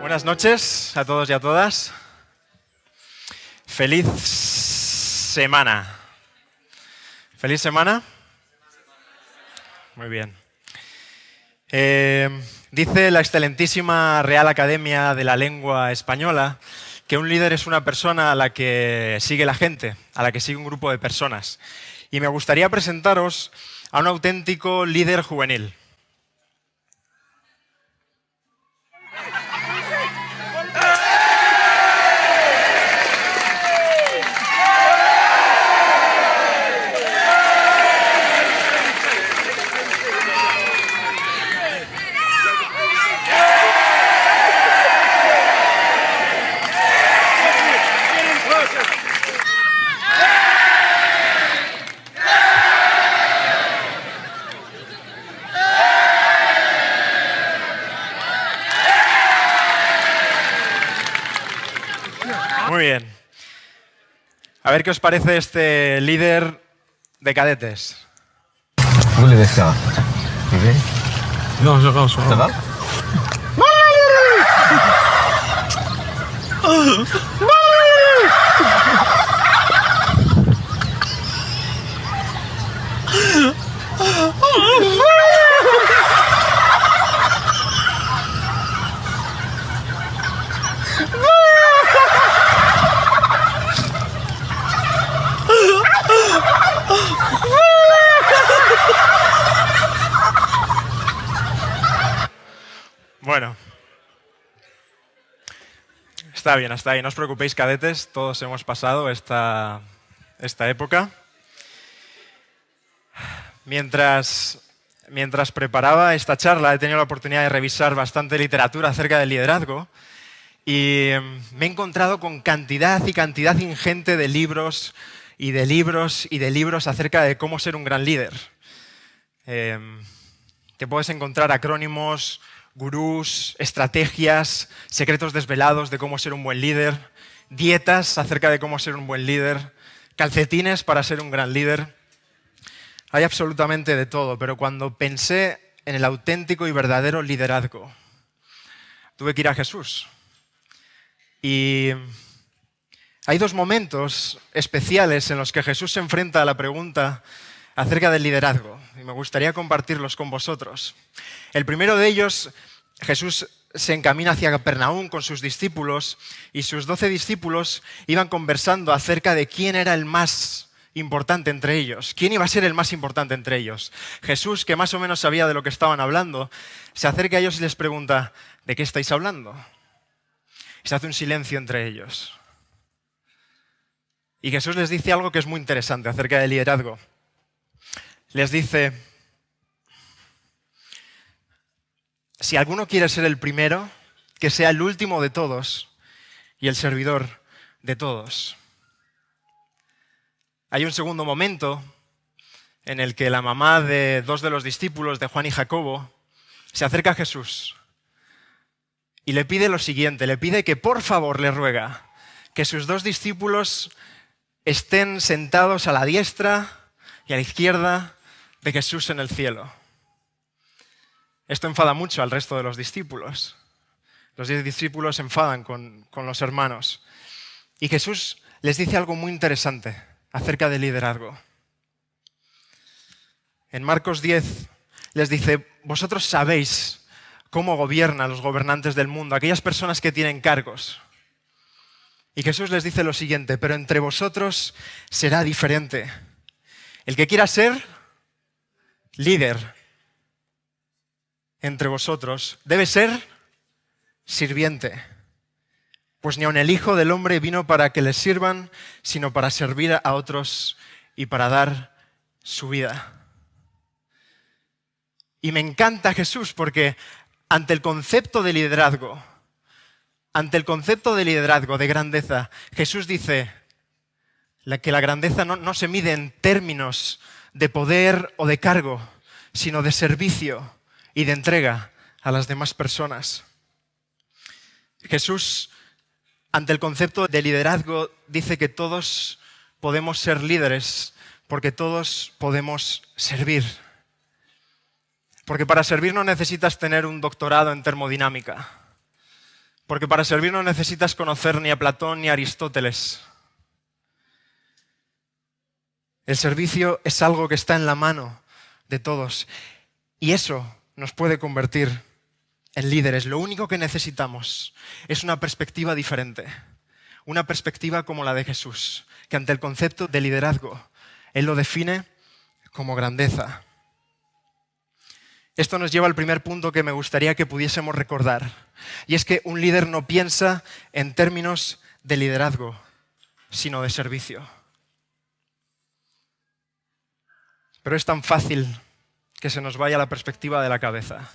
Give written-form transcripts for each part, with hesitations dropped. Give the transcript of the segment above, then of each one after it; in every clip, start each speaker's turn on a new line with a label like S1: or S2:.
S1: Buenas noches a todos y a todas. Feliz semana. ¿Feliz semana? Muy bien. Dice la excelentísima Real Academia de la Lengua Española que un líder es una persona a la que sigue la gente, a la que sigue un grupo de personas. Y me gustaría presentaros a un auténtico líder juvenil. Muy bien. A ver qué os parece este líder de cadetes.
S2: Non, je range.
S3: Ça va?
S1: Bueno. Está bien, hasta ahí. No os preocupéis, cadetes. Todos hemos pasado esta época. Mientras preparaba esta charla, he tenido la oportunidad de revisar bastante literatura acerca del liderazgo y me he encontrado con cantidad y cantidad ingente de libros y de libros y de libros acerca de cómo ser un gran líder. Te puedes encontrar acrónimos, gurús, estrategias, secretos desvelados de cómo ser un buen líder, dietas acerca de cómo ser un buen líder, calcetines para ser un gran líder. Hay absolutamente de todo, pero cuando pensé en el auténtico y verdadero liderazgo, tuve que ir a Jesús. Y hay dos momentos especiales en los que Jesús se enfrenta a la pregunta acerca del liderazgo, y me gustaría compartirlos con vosotros. El primero de ellos, Jesús se encamina hacia Capernaum con sus discípulos, y sus 12 discípulos iban conversando acerca de quién era el más importante entre ellos. ¿Quién iba a ser el más importante entre ellos? Jesús, que más o menos sabía de lo que estaban hablando, se acerca a ellos y les pregunta, ¿de qué estáis hablando? Y se hace un silencio entre ellos. Y Jesús les dice algo que es muy interesante acerca del liderazgo. Les dice, si alguno quiere ser el primero, que sea el último de todos y el servidor de todos. Hay un segundo momento en el que la mamá de dos de los discípulos, de Juan y Jacobo, se acerca a Jesús y le pide lo siguiente, le pide que por favor le ruega que sus dos discípulos estén sentados a la diestra y a la izquierda de Jesús en el cielo. Esto enfada mucho al resto de los discípulos. Los 10 discípulos se enfadan con los hermanos. Y Jesús les dice algo muy interesante acerca del liderazgo. En Marcos 10 les dice, vosotros sabéis cómo gobiernan los gobernantes del mundo, aquellas personas que tienen cargos. Y Jesús les dice lo siguiente, pero entre vosotros será diferente. El que quiera ser líder entre vosotros debe ser sirviente. Pues ni aun el Hijo del Hombre vino para que les sirvan, sino para servir a otros y para dar su vida. Y me encanta Jesús porque ante el concepto de liderazgo, de grandeza, Jesús dice que la grandeza no se mide en términos de poder o de cargo, sino de servicio y de entrega a las demás personas. Jesús, ante el concepto de liderazgo, dice que todos podemos ser líderes porque todos podemos servir. Porque para servir no necesitas tener un doctorado en termodinámica. Porque para servir no necesitas conocer ni a Platón ni a Aristóteles. El servicio es algo que está en la mano de todos. Y eso nos puede convertir en líderes. Lo único que necesitamos es una perspectiva diferente. Una perspectiva como la de Jesús, que ante el concepto de liderazgo, Él lo define como grandeza. Esto nos lleva al primer punto que me gustaría que pudiésemos recordar. Y es que un líder no piensa en términos de liderazgo, sino de servicio. Pero es tan fácil que se nos vaya la perspectiva de la cabeza.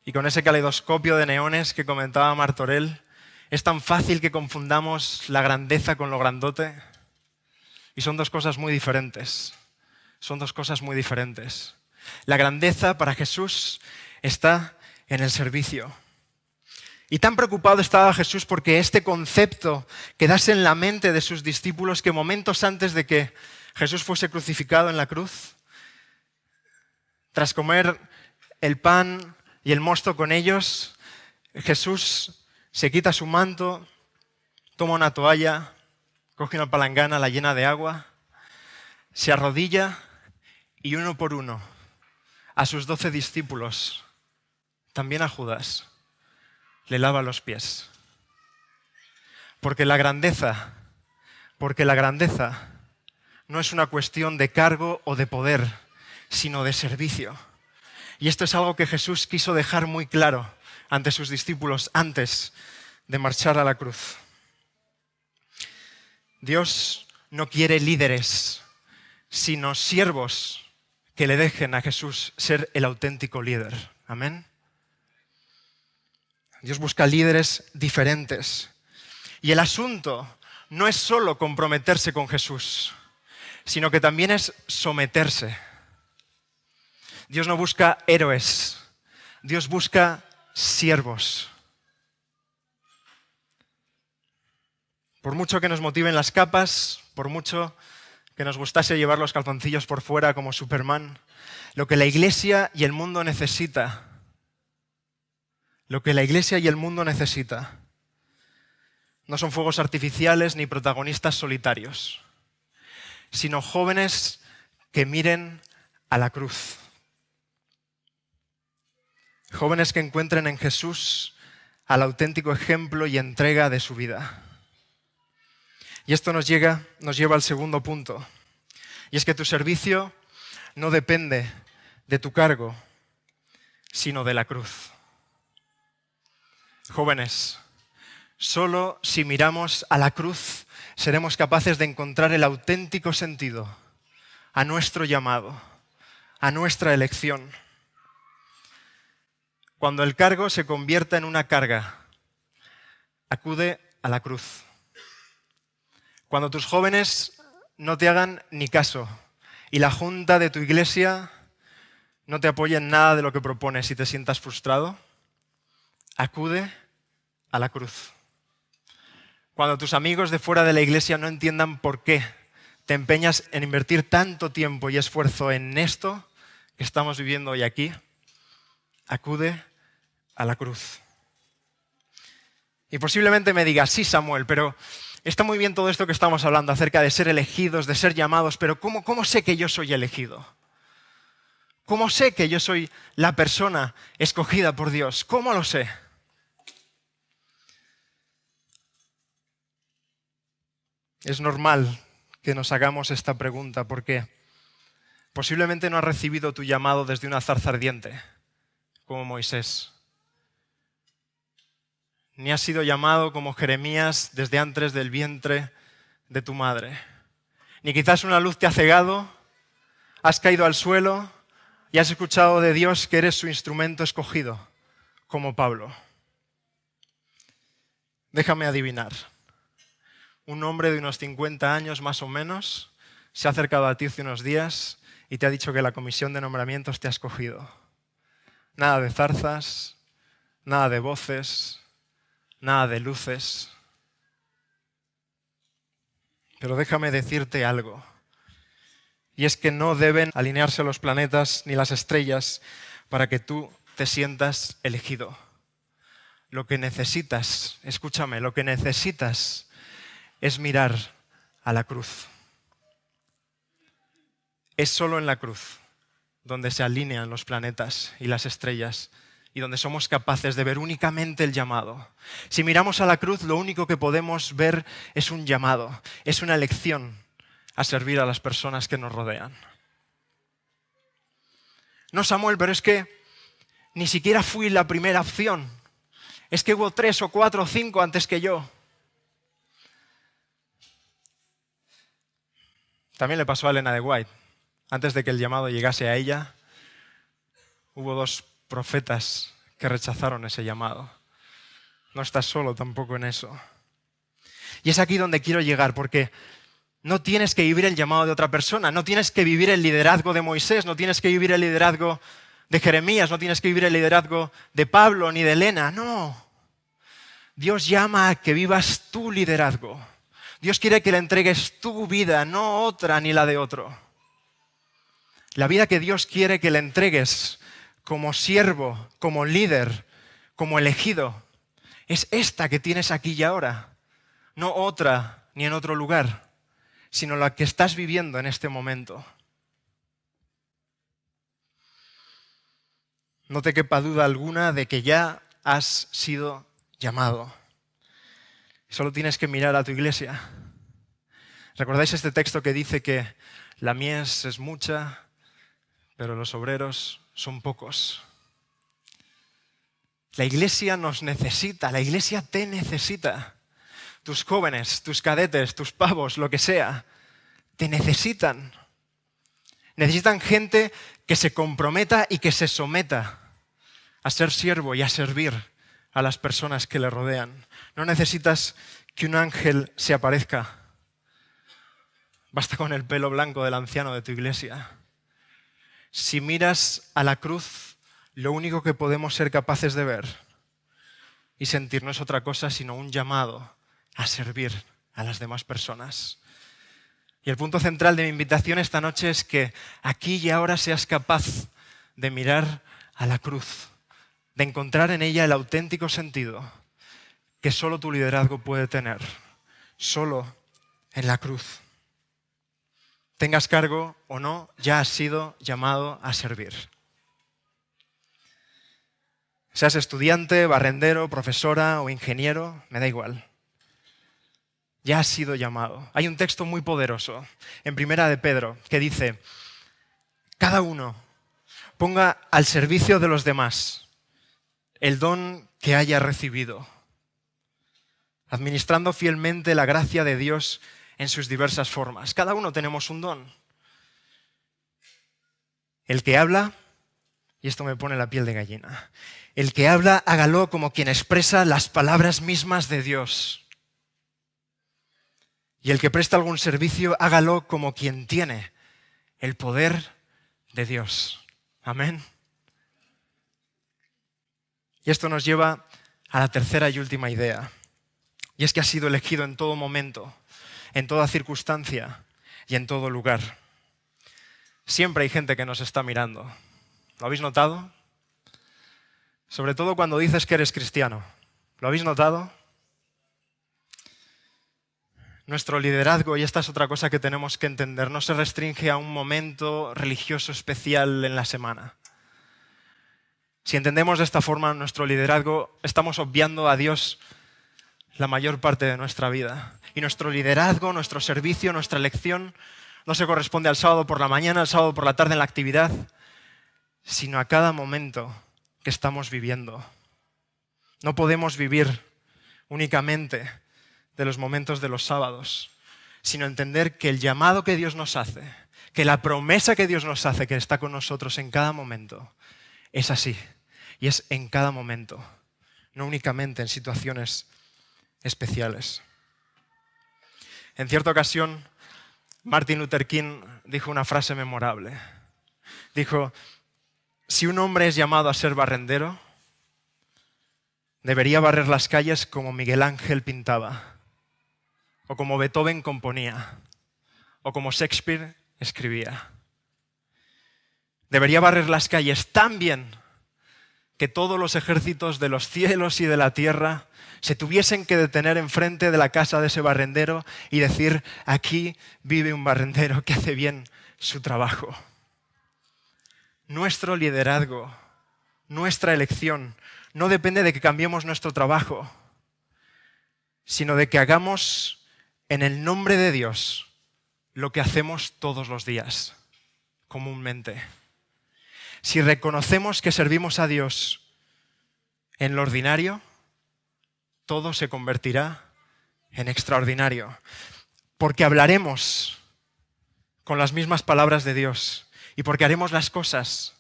S1: Y con ese caleidoscopio de neones que comentaba Martorell, es tan fácil que confundamos la grandeza con lo grandote. Y son dos cosas muy diferentes. Son dos cosas muy diferentes. La grandeza para Jesús está en el servicio. Y tan preocupado estaba Jesús porque este concepto quedase en la mente de sus discípulos que momentos antes de que Jesús fuese crucificado en la cruz, tras comer el pan y el mosto con ellos, Jesús se quita su manto, toma una toalla, coge una palangana, la llena de agua, se arrodilla y uno por uno a sus 12 discípulos, también a Judas, le lava los pies. Porque la grandeza no es una cuestión de cargo o de poder, sino de servicio. Y esto es algo que Jesús quiso dejar muy claro ante sus discípulos antes de marchar a la cruz. Dios no quiere líderes, sino siervos que le dejen a Jesús ser el auténtico líder. Amén. Dios busca líderes diferentes. Y el asunto no es solo comprometerse con Jesús, sino que también es someterse. Dios no busca héroes, Dios busca siervos. Por mucho que nos motiven las capas, por mucho que nos gustase llevar los calzoncillos por fuera como Superman, lo que la Iglesia y el mundo necesita, no son fuegos artificiales ni protagonistas solitarios, sino jóvenes que miren a la cruz. Jóvenes que encuentren en Jesús al auténtico ejemplo y entrega de su vida. Y esto nos lleva al segundo punto. Y es que tu servicio no depende de tu cargo, sino de la cruz. Jóvenes, solo si miramos a la cruz seremos capaces de encontrar el auténtico sentido a nuestro llamado, a nuestra elección. Cuando el cargo se convierta en una carga, acude a la cruz. Cuando tus jóvenes no te hagan ni caso y la junta de tu iglesia no te apoye en nada de lo que propones y te sientas frustrado, acude a la cruz. Cuando tus amigos de fuera de la iglesia no entiendan por qué te empeñas en invertir tanto tiempo y esfuerzo en esto que estamos viviendo hoy aquí, acude a la cruz. Y posiblemente me digas, sí, Samuel, pero está muy bien todo esto que estamos hablando acerca de ser elegidos, de ser llamados, pero ¿cómo sé que yo soy elegido? ¿Cómo sé que yo soy la persona escogida por Dios? ¿Cómo lo sé? Es normal que nos hagamos esta pregunta porque posiblemente no has recibido tu llamado desde una zarza ardiente, como Moisés. Ni has sido llamado como Jeremías desde antes del vientre de tu madre. Ni quizás una luz te ha cegado, has caído al suelo y has escuchado de Dios que eres su instrumento escogido, como Pablo. Déjame adivinar. Un hombre de unos 50 años más o menos se ha acercado a ti hace unos días y te ha dicho que la comisión de nombramientos te ha escogido. Nada de zarzas, nada de voces, nada de luces. Pero déjame decirte algo. Y es que no deben alinearse los planetas ni las estrellas para que tú te sientas elegido. lo que necesitas, escúchame, lo que necesitas es mirar a la cruz. Es solo en la cruz donde se alinean los planetas y las estrellas y donde somos capaces de ver únicamente el llamado. Si miramos a la cruz, lo único que podemos ver es un llamado, es una elección a servir a las personas que nos rodean. No, Samuel, pero es que ni siquiera fui la primera opción. Es que hubo 3 o 4 o 5 antes que yo. También le pasó a Elena de White. Antes de que el llamado llegase a ella, hubo 2 profetas que rechazaron ese llamado. No estás solo tampoco en eso. Y es aquí donde quiero llegar, porque no tienes que vivir el llamado de otra persona, no tienes que vivir el liderazgo de Moisés, no tienes que vivir el liderazgo de Jeremías, no tienes que vivir el liderazgo de Pablo ni de Elena, no. Dios llama a que vivas tu liderazgo. Dios quiere que le entregues tu vida, no otra ni la de otro. La vida que Dios quiere que le entregues como siervo, como líder, como elegido, es esta que tienes aquí y ahora, no otra ni en otro lugar, sino la que estás viviendo en este momento. No te quepa duda alguna de que ya has sido llamado. Solo tienes que mirar a tu iglesia. ¿Recordáis este texto que dice que la mies es mucha, pero los obreros son pocos? La iglesia nos necesita, la iglesia te necesita. Tus jóvenes, tus cadetes, tus pavos, lo que sea, te necesitan. Necesitan gente que se comprometa y que se someta a ser siervo y a servir a las personas que le rodean. No necesitas que un ángel se aparezca. Basta con el pelo blanco del anciano de tu iglesia. Si miras a la cruz, lo único que podemos ser capaces de ver y sentir no es otra cosa sino un llamado a servir a las demás personas. Y el punto central de mi invitación esta noche es que aquí y ahora seas capaz de mirar a la cruz, de encontrar en ella el auténtico sentido que solo tu liderazgo puede tener, solo en la cruz. Tengas cargo o no, ya has sido llamado a servir. Seas estudiante, barrendero, profesora o ingeniero, me da igual. Ya has sido llamado. Hay un texto muy poderoso en Primera de Pedro que dice: cada uno ponga al servicio de los demás el don que haya recibido, administrando fielmente la gracia de Dios en sus diversas formas. Cada uno tenemos un don. El que habla, y esto me pone la piel de gallina, el que habla, hágalo como quien expresa las palabras mismas de Dios. Y el que presta algún servicio, hágalo como quien tiene el poder de Dios. Amén. Y esto nos lleva a la tercera y última idea. Y es que has sido elegido en todo momento, en toda circunstancia y en todo lugar. Siempre hay gente que nos está mirando. ¿Lo habéis notado? Sobre todo cuando dices que eres cristiano. ¿Lo habéis notado? Nuestro liderazgo, y esta es otra cosa que tenemos que entender, no se restringe a un momento religioso especial en la semana. Si entendemos de esta forma nuestro liderazgo, estamos obviando a Dios la mayor parte de nuestra vida. Y nuestro liderazgo, nuestro servicio, nuestra elección no se corresponde al sábado por la mañana, al sábado por la tarde en la actividad, sino a cada momento que estamos viviendo. No podemos vivir únicamente de los momentos de los sábados, sino entender que el llamado que Dios nos hace, que la promesa que Dios nos hace, que está con nosotros en cada momento, es así. Y es en cada momento, no únicamente en situaciones especiales. En cierta ocasión, Martin Luther King dijo una frase memorable. Dijo: si un hombre es llamado a ser barrendero, debería barrer las calles como Miguel Ángel pintaba, o como Beethoven componía, o como Shakespeare escribía. Debería barrer las calles tan bien que todos los ejércitos de los cielos y de la tierra se tuviesen que detener enfrente de la casa de ese barrendero y decir: aquí vive un barrendero que hace bien su trabajo. Nuestro liderazgo, nuestra elección, no depende de que cambiemos nuestro trabajo, sino de que hagamos en el nombre de Dios lo que hacemos todos los días, comúnmente. Si reconocemos que servimos a Dios en lo ordinario, todo se convertirá en extraordinario, porque hablaremos con las mismas palabras de Dios y porque haremos las cosas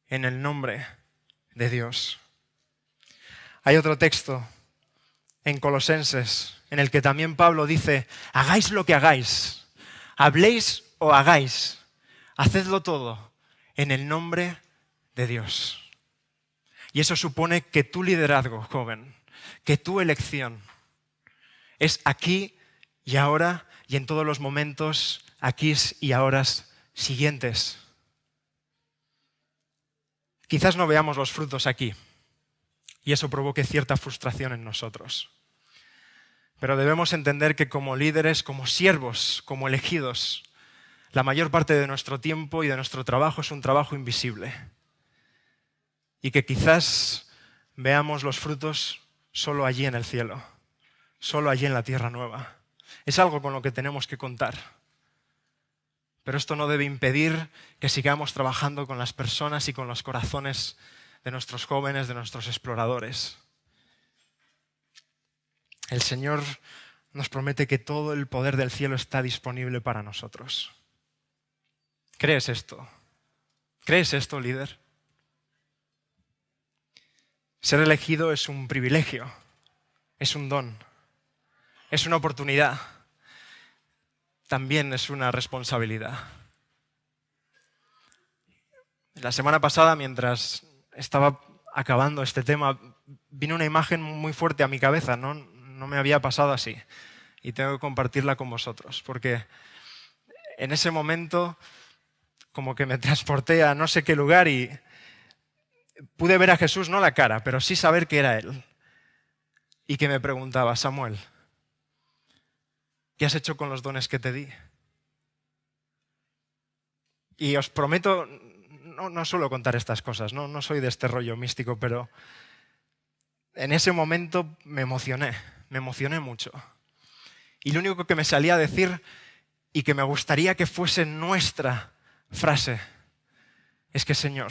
S1: en el nombre de Dios. Hay otro texto en Colosenses en el que también Pablo dice: hagáis lo que hagáis, habléis o hagáis, hacedlo todo en el nombre de Dios. Y eso supone que tu liderazgo, joven, que tu elección es aquí y ahora y en todos los momentos aquí y ahora siguientes. Quizás no veamos los frutos aquí y eso provoque cierta frustración en nosotros. Pero debemos entender que como líderes, como siervos, como elegidos, la mayor parte de nuestro tiempo y de nuestro trabajo es un trabajo invisible. Y que quizás veamos los frutos solo allí en el cielo, solo allí en la tierra nueva. Es algo con lo que tenemos que contar. Pero esto no debe impedir que sigamos trabajando con las personas y con los corazones de nuestros jóvenes, de nuestros exploradores. El Señor nos promete que todo el poder del cielo está disponible para nosotros. ¿Crees esto? ¿Crees esto, líder? Ser elegido es un privilegio, es un don, es una oportunidad, también es una responsabilidad. La semana pasada, mientras estaba acabando este tema, vino una imagen muy fuerte a mi cabeza, no me había pasado así, y tengo que compartirla con vosotros, porque en ese momento como que me transporté a no sé qué lugar y pude ver a Jesús, no la cara, pero sí saber que era Él. Y que me preguntaba: Samuel, ¿qué has hecho con los dones que te di? Y os prometo, no suelo contar estas cosas, no soy de este rollo místico, pero en ese momento me emocioné mucho. Y lo único que me salía a decir, y que me gustaría que fuese nuestra frase, es que: Señor,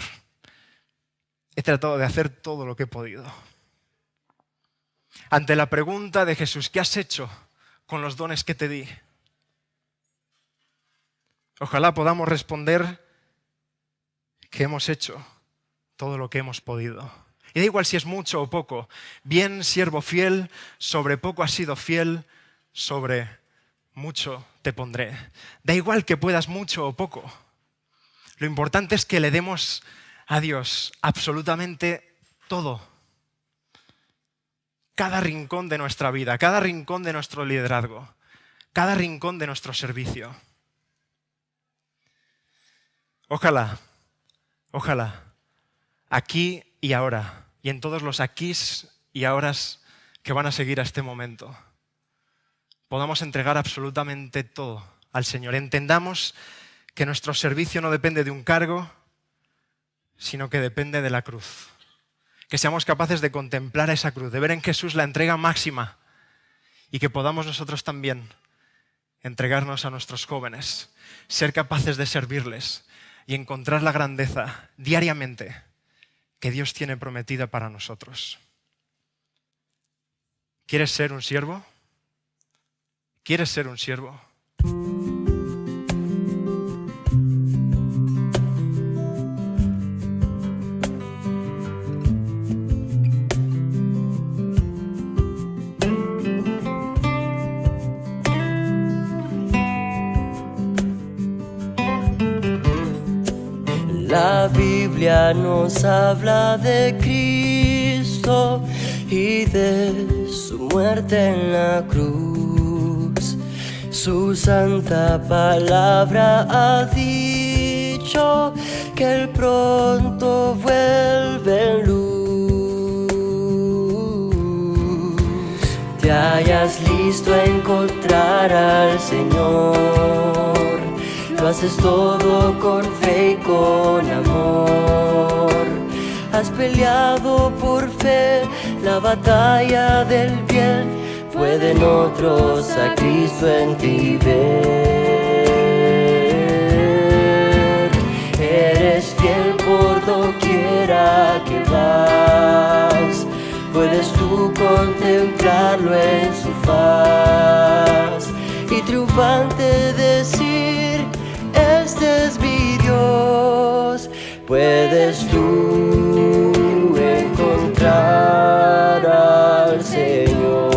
S1: he tratado de hacer todo lo que he podido. Ante la pregunta de Jesús: ¿qué has hecho con los dones que te di? Ojalá podamos responder que hemos hecho todo lo que hemos podido. Y da igual si es mucho o poco. Bien, siervo fiel, sobre poco has sido fiel, sobre mucho te pondré. Da igual que puedas mucho o poco. Lo importante es que le demos a Dios absolutamente todo. Cada rincón de nuestra vida, cada rincón de nuestro liderazgo, cada rincón de nuestro servicio. Ojalá, aquí y ahora, y en todos los aquís y ahoras que van a seguir a este momento, podamos entregar absolutamente todo al Señor. Entendamos que nuestro servicio no depende de un cargo, sino que depende de la cruz. Que seamos capaces de contemplar esa cruz, de ver en Jesús la entrega máxima y que podamos nosotros también entregarnos a nuestros jóvenes, ser capaces de servirles y encontrar la grandeza diariamente que Dios tiene prometida para nosotros. ¿Quieres ser un siervo? ¿Quieres ser un siervo?
S3: La Biblia nos habla de Cristo y de su muerte en la cruz. Su santa palabra ha dicho dicho que Él pronto vuelve en luz, te hayas listo a encontrar al Señor. Lo haces todo con fe y con amor. Has peleado por fe la batalla del bien. Pueden otros a Cristo en ti ver. Eres fiel por doquiera que vas. Puedes tú contemplarlo en su faz y triunfante decir: este es mi Dios. Puedes tú encontrar al Señor.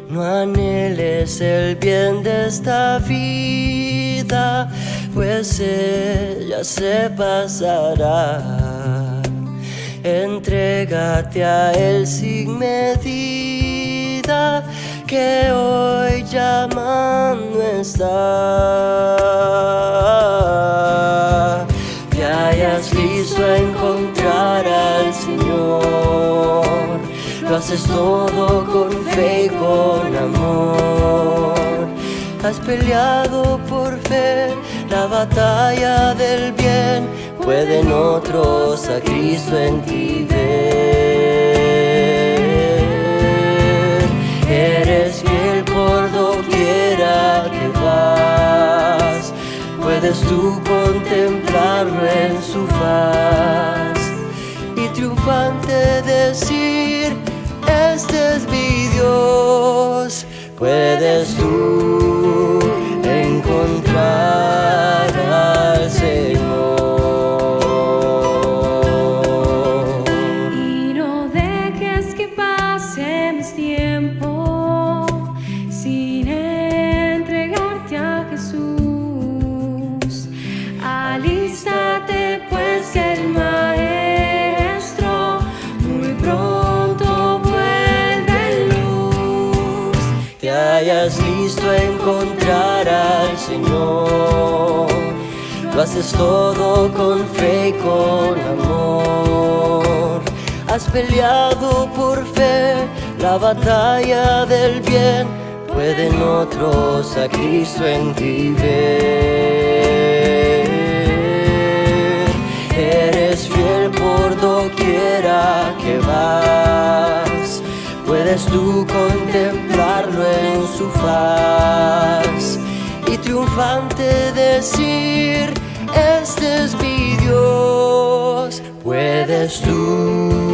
S3: No anheles el bien de esta vida, pues ella se pasará. Entrégate a Él sin medida, que hoy llamando está. Te hayas listo a encontrar al Señor. Lo haces todo con fe y con amor. Has peleado por fe la batalla del bien. Pueden otros a Cristo en ti ver. Eres fiel por doquiera que vas. Puedes tú contemplarlo en su faz y triunfante decir: este es mi Dios. Puedes tú encontrar al Señor.
S4: Y no dejes que pase más tiempo sin entregarte a Jesús. Alístate, pues, que el Maestro muy pronto vuelve en luz.
S3: Te hayas listo a encontrar al Señor. Lo haces todo con fe y con amor. Has peleado por fe la batalla del bien. Pueden otros a Cristo en ti ver. Eres fiel por doquiera que vas. Puedes tú contemplarlo en su faz y triunfante decir: este es mi Dios. Puedes tú